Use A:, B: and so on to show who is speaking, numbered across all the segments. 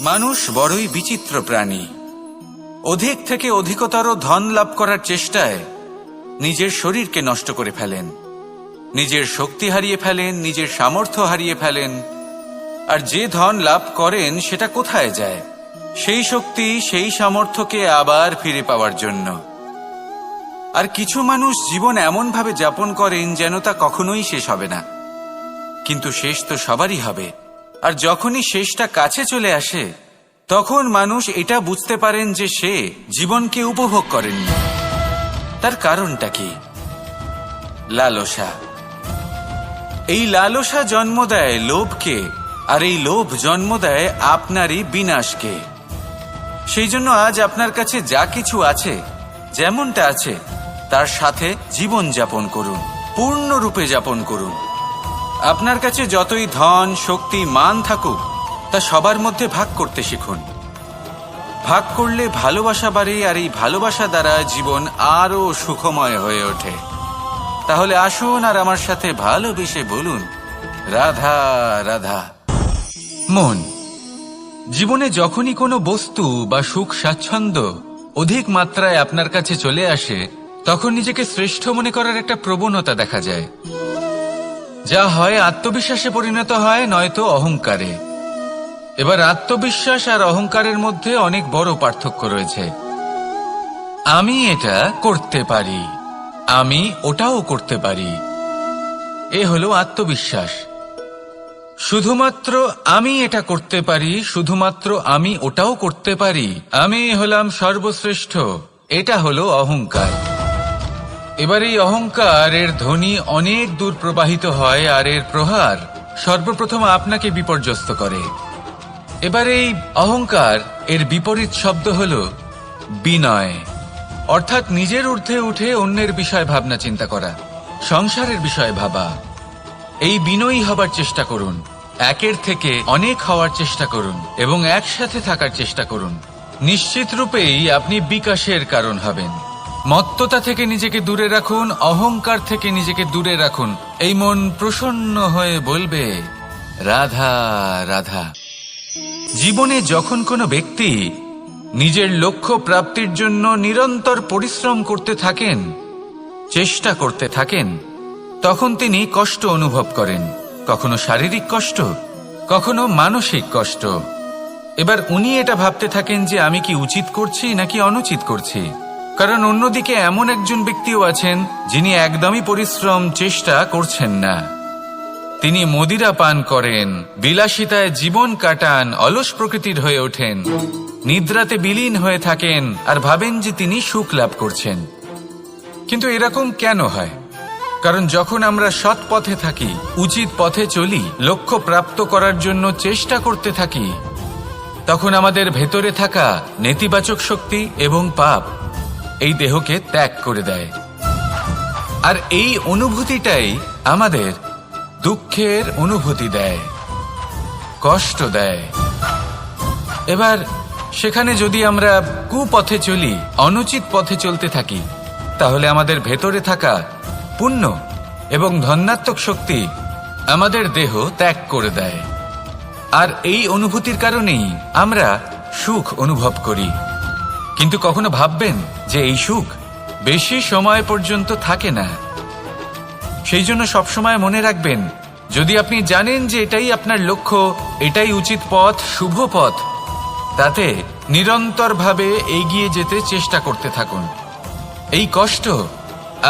A: মানুষ বড়ই বিচিত্র প্রাণী। অধিক থেকে অধিকতর ধন লাভ করার চেষ্টায় নিজের শরীরকে নষ্ট করে ফেলেন, নিজের শক্তি হারিয়ে ফেলেন, নিজের সামর্থ্য হারিয়ে ফেলেন। আর যে ধন লাভ করেন সেটা কোথায় যায়? সেই শক্তি, সেই সামর্থ্যকে আবার ফিরে পাওয়ার জন্য। আর কিছু মানুষ জীবন এমনভাবে যাপন করেন যেন তা কখনোই শেষ হবে না, কিন্তু শেষ তো সবারই হবে। আর যখনই শেষটা কাছে চলে আসে তখন মানুষ এটা বুঝতে পারেন যে সে জীবনকে উপভোগ করেননি। তার কারণটা কি? লালসা। এই লালসা জন্ম দেয় লোভকে, আর এই লোভ জন্ম দেয় আপনারই বিনাশকে। সেই জন্য আজ আপনার কাছে যা কিছু আছে, যেমনটা আছে, তার সাথে জীবন যাপন করুন, পূর্ণরূপে যাপন করুন। আপনার কাছে যতই ধন, শক্তি, মান থাকুক, তা সবার মধ্যে ভাগ করতে শিখুন। ভাগ করলে ভালোবাসা বাড়ে, আর এই ভালোবাসা দ্বারা জীবন আরো সুখময় হয়ে ওঠে। তাহলে আসুন আর আমার সাথে ভালোবেসে বলুন, রাধা রাধা। মন। জীবনে যখনই কোনো বস্তু বা সুখ স্বাচ্ছন্দ্য অধিক মাত্রায় আপনার কাছে চলে আসে, তখন নিজেকে শ্রেষ্ঠ মনে করার একটা প্রবণতা দেখা যায়, যা হয় আত্মবিশ্বাসে পরিণত হয়, নয়তো অহংকারে। এবার আত্মবিশ্বাস আর অহংকারের মধ্যে অনেক বড় পার্থক্য রয়েছে। আমি এটা করতে পারি, আমি ওটাও করতে পারি, এ হলো আত্মবিশ্বাস। শুধুমাত্র আমি এটা করতে পারি, শুধুমাত্র আমি ওটাও করতে পারি, আমি হলাম সর্বশ্রেষ্ঠ, এটা হলো অহংকার। এবার এই অহংকার এর ধ্বনি অনেক দূর প্রবাহিত হয়, আর এর প্রহার সর্বপ্রথম আপনাকে বিপর্যস্ত করে। এবার এই অহংকার এর বিপরীত শব্দ হল বিনয়, অর্থাৎ নিজের ঊর্ধ্বে উঠে অন্যের বিষয় ভাবনা চিন্তা করা, সংসারের বিষয়ে ভাবা। এই বিনয়ী হবার চেষ্টা করুন, একের থেকে অনেক হওয়ার চেষ্টা করুন এবং একসাথে থাকার চেষ্টা করুন। নিশ্চিত রূপেই আপনি বিকাশের কারণ হবেন। মত্ততা থেকে নিজেকে দূরে রাখুন, অহংকার থেকে নিজেকে দূরে রাখুন। এই মন প্রসন্ন হয়ে বলবে, রাধা রাধা। জীবনে যখন কোনো ব্যক্তি নিজের লক্ষ্য প্রাপ্তির জন্য নিরন্তর পরিশ্রম করতে থাকেন, চেষ্টা করতে থাকেন, তখন তিনি কষ্ট অনুভব করেন, কখনো শারীরিক কষ্ট, কখনো মানসিক কষ্ট। এবার উনি এটা ভাবতে থাকেন যে আমি কি উচিত করছি নাকি অনুচিত করছি। কারণ অন্যদিকে এমন একজন ব্যক্তিও আছেন যিনি একদমই পরিশ্রম, চেষ্টা করছেন না। তিনি মদিরা পান করেন, বিলাসিতায় জীবন কাটান, অলস প্রকৃতির হয়ে ওঠেন, নিদ্রাতে বিলীন হয়ে থাকেন আর ভাবেন যে তিনি সুখ লাভ করছেন। কিন্তু এরকম কেন হয়? কারণ যখন আমরা সৎ পথে থাকি, উচিত পথে চলি, লক্ষ্য প্রাপ্ত করার জন্য চেষ্টা করতে থাকি, তখন আমাদের ভেতরে থাকা নেতিবাচক শক্তি এবং পাপ এই দেহকে ত্যাগ করে দেয়। আর এই অনুভূতিটাই আমাদের দুঃখের অনুভূতি দেয়, কষ্ট দেয়। এবার সেখানে যদি আমরা কুপথে চলি, অনুচিত পথে চলতে থাকি, তাহলে আমাদের ভেতরে থাকা পুণ্য এবং ধনাত্মক শক্তি আমাদের দেহ ত্যাগ করে দেয়। আর এই অনুভূতির কারণেই আমরা সুখ অনুভব করি। কিন্তু কখনো ভাববেন যে এই সুখ বেশি সময় পর্যন্ত থাকে না। সেই জন্য সবসময় মনে রাখবেন, যদি আপনি জানেন যে এটাই আপনার লক্ষ্য, এটাই উচিত পথ, শুভ পথ, তাতে নিরন্তরভাবে এগিয়ে যেতে চেষ্টা করতে থাকুন। এই কষ্ট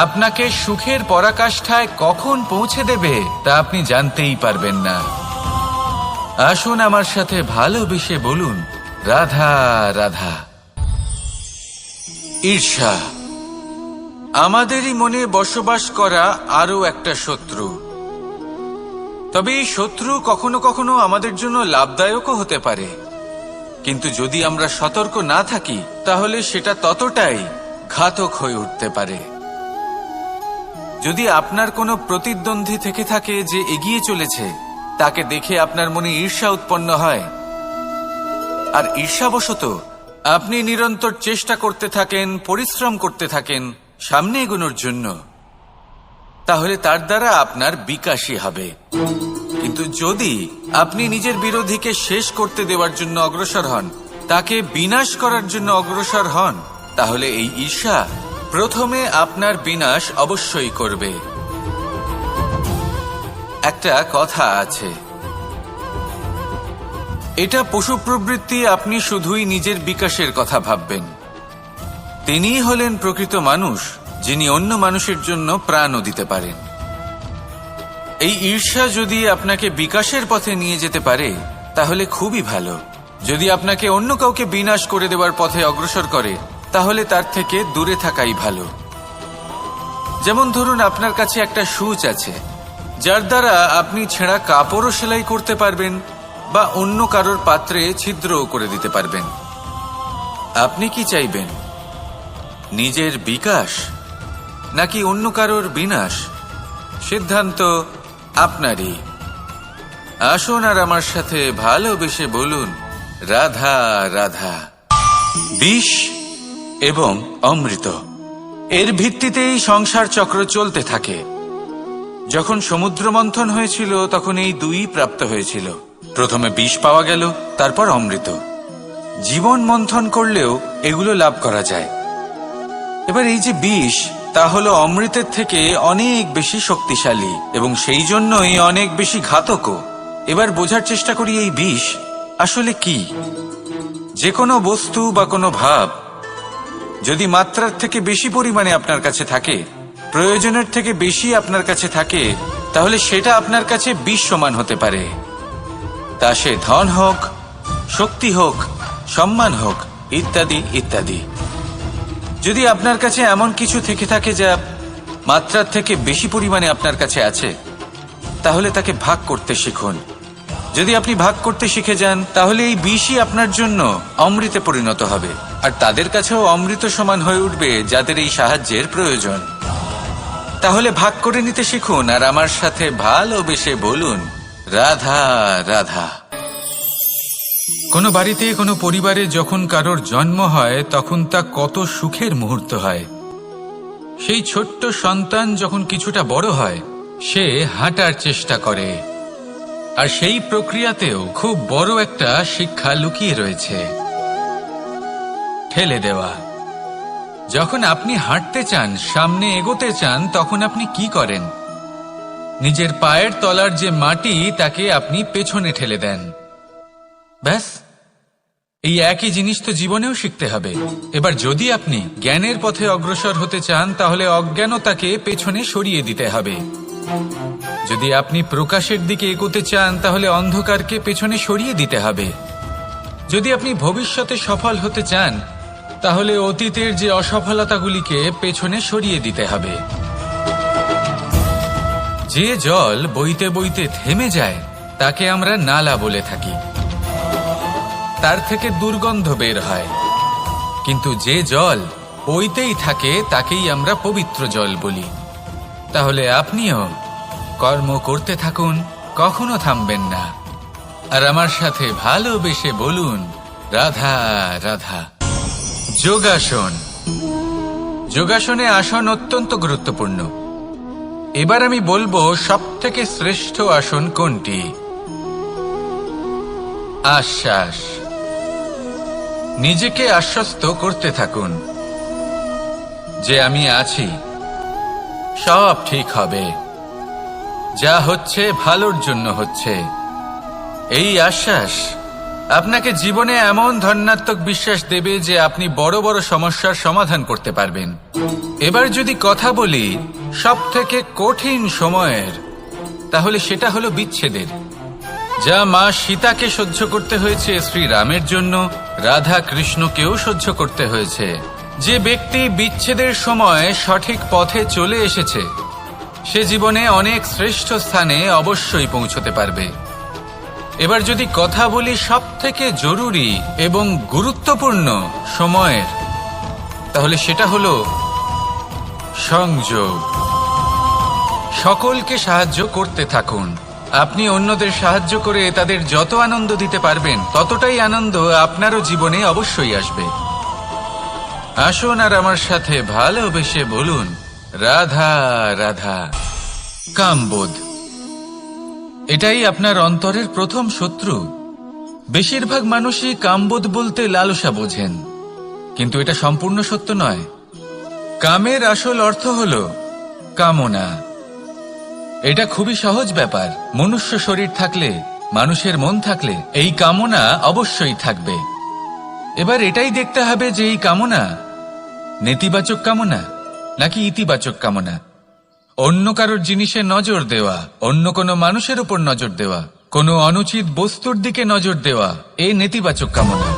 A: আপনাকে সুখের পরাকাষ্ঠায় কখন পৌঁছে দেবে তা আপনি জানতেই পারবেন না। আসুন আমার সাথে ভালোবেসে বলুন, রাধা রাধা। ঈর্ষা আমাদেরই মনে বসবাস করা আরো একটা শত্রু। তবে এই শত্রু কখনো কখনো আমাদের জন্য লাভদায়কও হতে পারে, কিন্তু যদি আমরা সতর্ক না থাকি তাহলে সেটা ততটাই ঘাতক হয়ে উঠতে পারে। যদি আপনার কোনো প্রতিদ্বন্দ্বী থেকে থাকে যে এগিয়ে চলেছে, তাকে দেখে আপনার মনে ঈর্ষা উৎপন্ন হয়, আর ঈর্ষাবশত আপনি নিরন্তর চেষ্টা করতে থাকেন, পরিশ্রম করতে থাকেন সামনে এগোনোর জন্য, তাহলে তার দ্বারা আপনার বিকাশই হবে। কিন্তু কিন্তু যদি আপনি নিজের বিরোধীকে শেষ করতে দেওয়ার জন্য অগ্রসর হন, তাকে বিনাশ করার জন্য অগ্রসর হন, তাহলে এই ঈর্ষা প্রথমে আপনার বিনাশ অবশ্যই করবে। একটা কথা আছে, এটা পশু প্রবৃত্তি, আপনি শুধুই নিজের বিকাশের কথা ভাববেন। তিনিই হলেন প্রকৃত মানুষ, যিনি অন্য মানুষের জন্য প্রাণও দিতে পারেন। এই ঈর্ষা যদি আপনাকে বিকাশের পথে নিয়ে যেতে পারে তাহলে খুবই ভালো। যদি আপনাকে অন্য কাউকে বিনাশ করে দেওয়ার পথে অগ্রসর করে তাহলে তার থেকে দূরে থাকাই ভালো। যেমন ধরুন, আপনার কাছে একটা সূচ আছে যার দ্বারা আপনি ছেঁড়া কাপড়ও সেলাই করতে পারবেন বা অন্য কারোর পাত্রে ছিদ্রও করে দিতে পারবেন। আপনি কি চাইবেন, নিজের বিকাশ নাকি অন্য কারোর বিনাশ? সিদ্ধান্ত আপনারই। আসুন আর আমার সাথে ভালোবেসে বলুন, রাধা রাধা। বিষ এবং অমৃত, এর ভিত্তিতেই সংসার চক্র চলতে থাকে। যখন সমুদ্র মন্থন হয়েছিল তখন এই দুই প্রাপ্ত হয়েছিল। প্রথমে বিষ পাওয়া গেল, তারপর অমৃত। জীবন মন্থন করলেও এগুলো লাভ করা যায়। এবার এই যে বিষ, তা হলো অমৃতের থেকে অনেক বেশি শক্তিশালী এবং সেই জন্যই অনেক বেশি ঘাতকও। এবার বোঝার চেষ্টা করি এই বিষ আসলে কি। যে কোনো বস্তু বা কোনো ভাব যদি মাত্রার থেকে বেশি পরিমাণে আপনার কাছে থাকে, প্রয়োজনের থেকে বেশি আপনার কাছে থাকে, তাহলে সেটা আপনার কাছে বিষ সমান হতে পারে। তা সে ধন হোক, শক্তি হোক, সম্মান হোক, ইত্যাদি ইত্যাদি। যদি আপনার কাছে এমন কিছু থেকে থাকে যা মাত্রার থেকে বেশি পরিমাণে আপনার কাছে আছে, তাহলে তাকে ভাগ করতে শিখুন। যদি আপনি ভাগ করতে শিখে যান তাহলে এই বিষই আপনার জন্য অমৃতে পরিণত হবে, আর তাদের কাছেও অমৃত সমান হয়ে উঠবে যাদের এই সাহায্যের প্রয়োজন। তাহলে ভাগ করে নিতে শিখুন আর আমার সাথে ভালোবেসে বলুন, রাধা রাধা। কোনো বাড়িতে, কোনো পরিবারে যখন কারোর জন্ম হয় তখন তা কত সুখের মুহূর্ত হয়। সেই ছোট্ট সন্তান যখন কিছুটা বড় হয়, সে হাঁটার চেষ্টা করে, আর সেই প্রক্রিয়াতেও খুব বড় একটা শিক্ষা লুকিয়ে রয়েছে, ঠেলে দেওয়া। যখন আপনি হাঁটতে চান, সামনে এগোতে চান, তখন আপনি কি করেন? নিজের পায়ের তলার যে মাটি তাকে আপনি পেছনে ঠেলে দেন। ব্যাস, এই একই জিনিস তো জীবনেও শিখতে হবে। এবার যদি আপনি জ্ঞানের পথে অগ্রসর হতে চান তাহলে অজ্ঞানতাকে পেছনে সরিয়ে দিতে হবে। যদি আপনি প্রকাশের দিকে এগোতে চান তাহলে অন্ধকারকে পেছনে সরিয়ে দিতে হবে। যদি আপনি ভবিষ্যতে সফল হতে চান তাহলে অতীতের যে অসফলতাগুলিকে পেছনে সরিয়ে দিতে হবে। যে জল বইতে বইতে থেমে যায় তাকে আমরা নালা বলে থাকি, তার থেকে দুর্গন্ধ বের হয়। কিন্তু যে জল বইতেই থাকে তাকেই আমরা পবিত্র জল বলি। তাহলে আপনিও কর্ম করতে থাকুন, কখনো থামবেন না, আর আমার সাথে ভালোবেসে বলুন, রাধা রাধা। যোগাসন। যোগাসনে আসন অত্যন্ত গুরুত্বপূর্ণ। এবার আমি বলবো সবথেকে শ্রেষ্ঠ আসন কোনটি। আশ্বাস। নিজেকে আশ্বস্ত করতে থাকুন যে আমি আছি, সব ঠিক হবে, যা হচ্ছে ভালোর জন্য হচ্ছে। এই আশ্বাস আপনাকে জীবনে এমন ধনাত্মক বিশ্বাস দেবে যে আপনি বড় বড় সমস্যার সমাধান করতে পারবেন। এবার যদি কথা বলি সবথেকে কঠিন সময়ের, তাহলে সেটা হলো বিচ্ছেদের। যা মা সীতাকে সহ্য করতে হয়েছে শ্রীরামের জন্য, রাধা কৃষ্ণকেও সহ্য করতে হয়েছে। যে ব্যক্তি বিচ্ছেদের সময় সঠিক পথে চলে এসেছে সে জীবনে অনেক শ্রেষ্ঠ স্থানে অবশ্যই পৌঁছতে পারবে। এবার যদি কথা বলি সবথেকে জরুরি এবং গুরুত্বপূর্ণ সময়ের, তাহলে সেটা হলো সংযোগ। সকলকে সাহায্য করতে থাকুন। আপনি অন্যদের সাহায্য করে তাদের যত আনন্দ দিতে পারবেন ততটাই আনন্দ আপনারও জীবনে অবশ্যই আসবে। আসুন আর আমার সাথে ভালোবেসে বলুন, রাধা রাধা। কামবোধ। এটাই আপনার অন্তরের প্রথম শত্রু। বেশিরভাগ মানুষই কামবোধ বলতে লালসা বোঝেন, কিন্তু এটা সম্পূর্ণ সত্য নয়। কামের আসল অর্থ হল কামনা। এটা খুবই সহজ ব্যাপার। মনুষ্য শরীর থাকলে, মানুষের মন থাকলে এই কামনা অবশ্যই থাকবে। এবার এটাই দেখতে হবে যে এই কামনা নেতিবাচক কামনা নাকি ইতিবাচক কামনা। অন্য কারোর জিনিসে নজর দেওয়া, অন্য কোনো মানুষের উপর নজর দেওয়া, কোনো অনুচিত বস্তুর দিকে নজর দেওয়া, এই নেতিবাচক কামনা।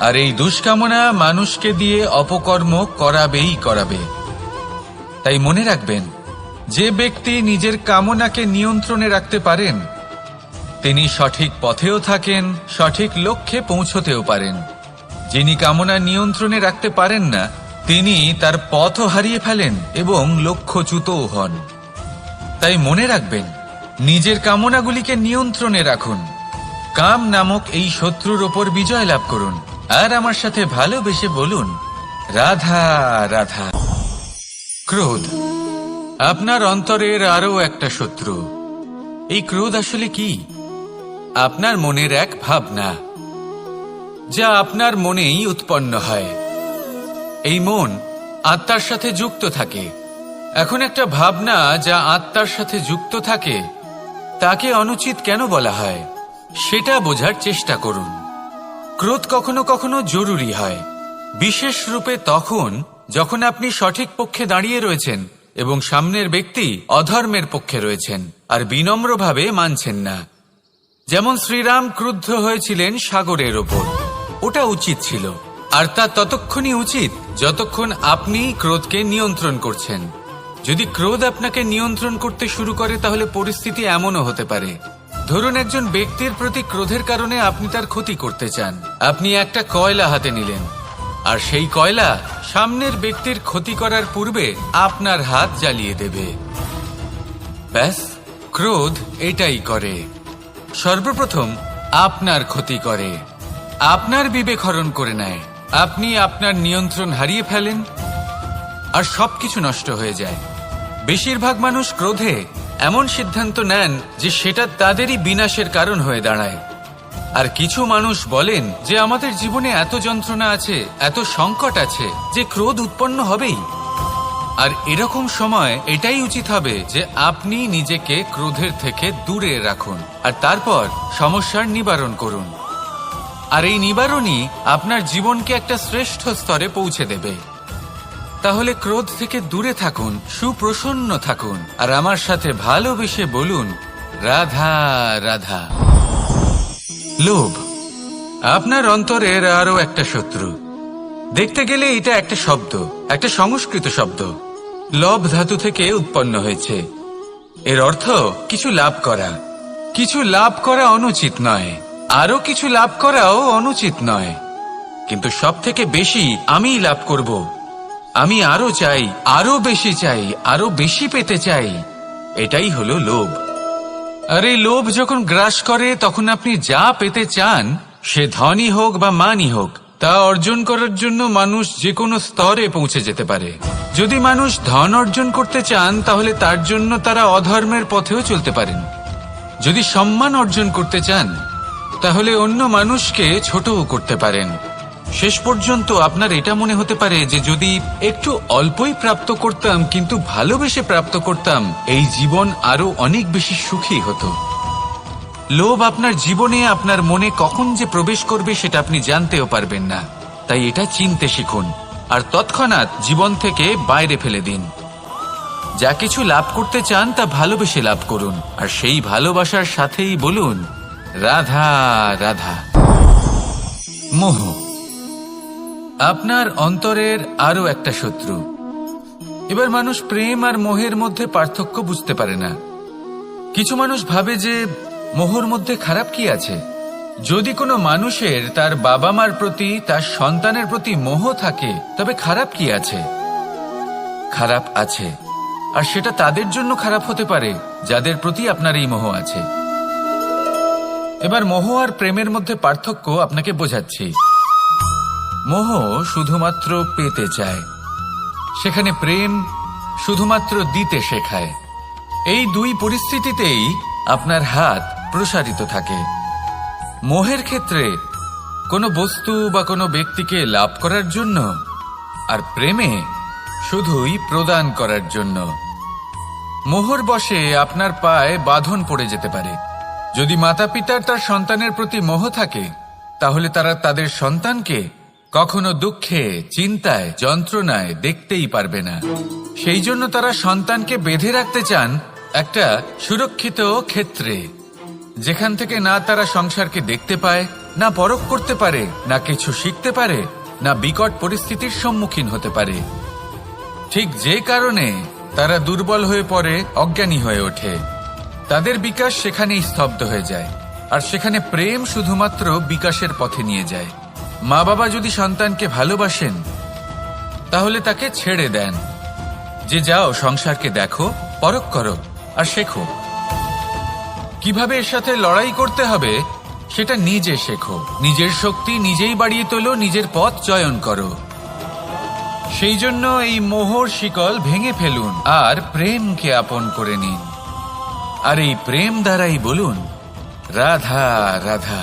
A: আর এই দুষ্কামনা মানুষকে দিয়ে অপকর্ম করাবেই করাবে। তাই মনে রাখবেন, যে ব্যক্তি নিজের কামনাকে নিয়ন্ত্রণে রাখতে পারেন তিনি সঠিক পথেও থাকেন, সঠিক লক্ষ্যে পৌঁছতেও পারেন। যিনি কামনা নিয়ন্ত্রণে রাখতে পারেন না তিনি তার পথও হারিয়ে ফেলেন এবং লক্ষ্যচ্যুতও হন। তাই মনে রাখবেন, নিজের কামনাগুলিকে নিয়ন্ত্রণে রাখুন। কাম নামক এই শত্রুর ওপর বিজয় লাভ করুন। আর আমার সাথে ভালোবেসে বলুন, রাধা রাধা। ক্রোধ আপনার অন্তরের আরও একটা শত্রু। এই ক্রোধ আসলে কি? আপনার মনের এক ভাবনা, যা আপনার মনেই উৎপন্ন হয়। এই মন আত্মার সাথে যুক্ত থাকে। এখন একটা ভাবনা যা আত্মার সাথে যুক্ত থাকে তাকে অনুচিত কেন বলা হয় সেটা বোঝার চেষ্টা করুন। ক্রোধ কখনো কখনো জরুরি হয়, বিশেষ রূপে তখন যখন আপনি সঠিক পক্ষে দাঁড়িয়ে রয়েছেন এবং সামনের ব্যক্তি অধর্মের পক্ষে রয়েছেন আর বিনম্রভাবে মানছেন না। যেমন শ্রীরাম ক্রুদ্ধ হয়েছিলেন সাগরের ওপর। ওটা উচিত ছিল, আর তা ততক্ষণই উচিত যতক্ষণ আপনি ক্রোধকে নিয়ন্ত্রণ করছেন। যদি ক্রোধ আপনাকে নিয়ন্ত্রণ করতে শুরু করে তাহলে পরিস্থিতি এমনও হতে পারে, ধরুন একজন ব্যক্তির প্রতি ক্রোধের কারণে আপনি তার ক্ষতি করতে চান। আপনি একটা কয়লা হাতে নিলেন আর সেই কয়লা সামনের ব্যক্তির ক্ষতি করার পূর্বে আপনার হাত জ্বালিয়ে দেবে। ব্যাস, ক্রোধ এটাই করে। সর্বপ্রথম আপনার ক্ষতি করে, আপনার বিবেক হরণ করে নেয়। আপনি আপনার নিয়ন্ত্রণ হারিয়ে ফেলেন আর সবকিছু নষ্ট হয়ে যায়। বেশিরভাগ মানুষ ক্রোধে এমন সিদ্ধান্ত নেন যে সেটা তাদেরই বিনাশের কারণ হয়ে দাঁড়ায়। আর কিছু মানুষ বলেন যে আমাদের জীবনে এত যন্ত্রণা আছে, এত সংকট আছে যে ক্রোধ উৎপন্ন হবেই। আর এরকম সময় এটাই উচিত হবে যে আপনি নিজেকে ক্রোধের থেকে দূরে রাখুন আর তারপর সমস্যার নিবারণ করুন। আর এই নিবারণই আপনার জীবনকে একটা শ্রেষ্ঠ স্তরে পৌঁছে দেবে। তাহলে ক্রোধ থেকে দূরে থাকুন, সুপ্রসন্ন থাকুন আর আমার সাথে ভালোবেসে বলুন, রাধা রাধা। লোভ আপনার অন্তরের আরো একটা শত্রু। দেখতে গেলে এটা একটা শব্দ, একটা সংস্কৃত শব্দ। লব ধাতু থেকে উৎপন্ন হয়েছে। এর অর্থ কিছু লাভ করা। কিছু লাভ করা অনুচিত নয়, আরো কিছু লাভ করাও অনুচিত নয়, কিন্তু সব থেকে বেশি আমি লাভ করব, আমি আরো চাই, আরো বেশি চাই, আরো বেশি পেতে চাই। এটাই হলো লোভ। আর এই লোভ যখন গ্রাস করে তখন আপনি যা পেতে চান, সে ধনই হোক বা মানই হোক, তা অর্জন করার জন্য মানুষ যে কোনো স্তরে পৌঁছে যেতে পারে। যদি মানুষ ধন অর্জন করতে চান তাহলে তার জন্য তারা অধর্মের পথেও চলতে পারেন। যদি সম্মান অর্জন করতে চান তাহলে অন্য মানুষকে ছোটও করতে পারেন। শেষ পর্যন্ত আপনার এটা মনে হতে পারে যে যদি একটু অল্পই প্রাপ্ত করতাম কিন্তু ভালোবেসে প্রাপ্ত করতাম, এই জীবন আরো অনেক বেশি সুখী হতো। লোভ আপনার জীবনে, আপনার মনে কখন যে প্রবেশ করবে সেটা আপনি জানতেও পারবেন না। তাই এটা চিনতে শিখুন আর তৎক্ষণাৎ জীবন থেকে বাইরে ফেলে দিন। যা কিছু লাভ করতে চান তা ভালোবেসে লাভ করুন আর সেই ভালোবাসার সাথেই বলুন, রাধা রাধা। মোহ আপনার অন্তরের আরো একটা শত্রু। এবার মানুষ প্রেম আর মোহের মধ্যে পার্থক্য বুঝতে পারে না। কিছু মানুষ ভাবে যে মোহর মধ্যে খারাপ কি আছে। যদি কোনো মানুষের তার বাবা মার প্রতি, তার সন্তানের প্রতি মোহ থাকে তবে খারাপ কি আছে? খারাপ আছে, আর সেটা তাদের জন্য খারাপ হতে পারে যাদের প্রতি আপনার এই মোহ আছে। এবার মোহ আর প্রেমের মধ্যে পার্থক্য আপনাকে বোঝাচ্ছি। মোহ শুধুমাত্র পেতে চায়, সেখানে প্রেম শুধুমাত্র দিতে শেখায়। এই দুই পরিস্থিতিতেই আপনার হাত প্রসারিত থাকে। মোহের ক্ষেত্রে কোনো বস্তু বা কোনো ব্যক্তিকে লাভ করার জন্য, আর প্রেমে শুধুই প্রদান করার জন্য। মোহর বশে আপনার পায়ে বাঁধন পড়ে যেতে পারে। যদি মাতা পিতার তার সন্তানের প্রতি মোহ থাকে, তাহলে তারা তাদের সন্তানকে কখনো দুঃখে, চিন্তায়, যন্ত্রণায় দেখতেই পারবে না। সেই জন্য তারা সন্তানকে বেঁধে রাখতে চান একটা সুরক্ষিত ক্ষেত্রে, যেখান থেকে না তারা সংসারকে দেখতে পায়, না পরখ করতে পারে, না কিছু শিখতে পারে, না বিকট পরিস্থিতির সম্মুখীন হতে পারে। ঠিক যে কারণে তারা দুর্বল হয়ে পড়ে, অজ্ঞানী হয়ে ওঠে। তাদের বিকাশ সেখানেই স্তব্ধ হয়ে যায়, আর সেখানে প্রেম শুধুমাত্র বিকাশের পথে নিয়ে যায়। মা বাবা যদি সন্তানকে ভালোবাসেন, তাহলে তাকে ছেড়ে দেন যে যাও সংসারকে দেখো, পরখ করো আর শেখো। কিভাবে এর সাথে লড়াই করতে হবে সেটা নিজে শেখো। নিজের শক্তি নিজেই বাড়িয়ে তোলো, নিজের পথ চয়ন করো। সেই জন্য এই মোহর শিকল ভেঙে ফেলুন আর প্রেমকে আপন করে নিন। আর এই প্রেম দ্বারাই বলুন, রাধা রাধা।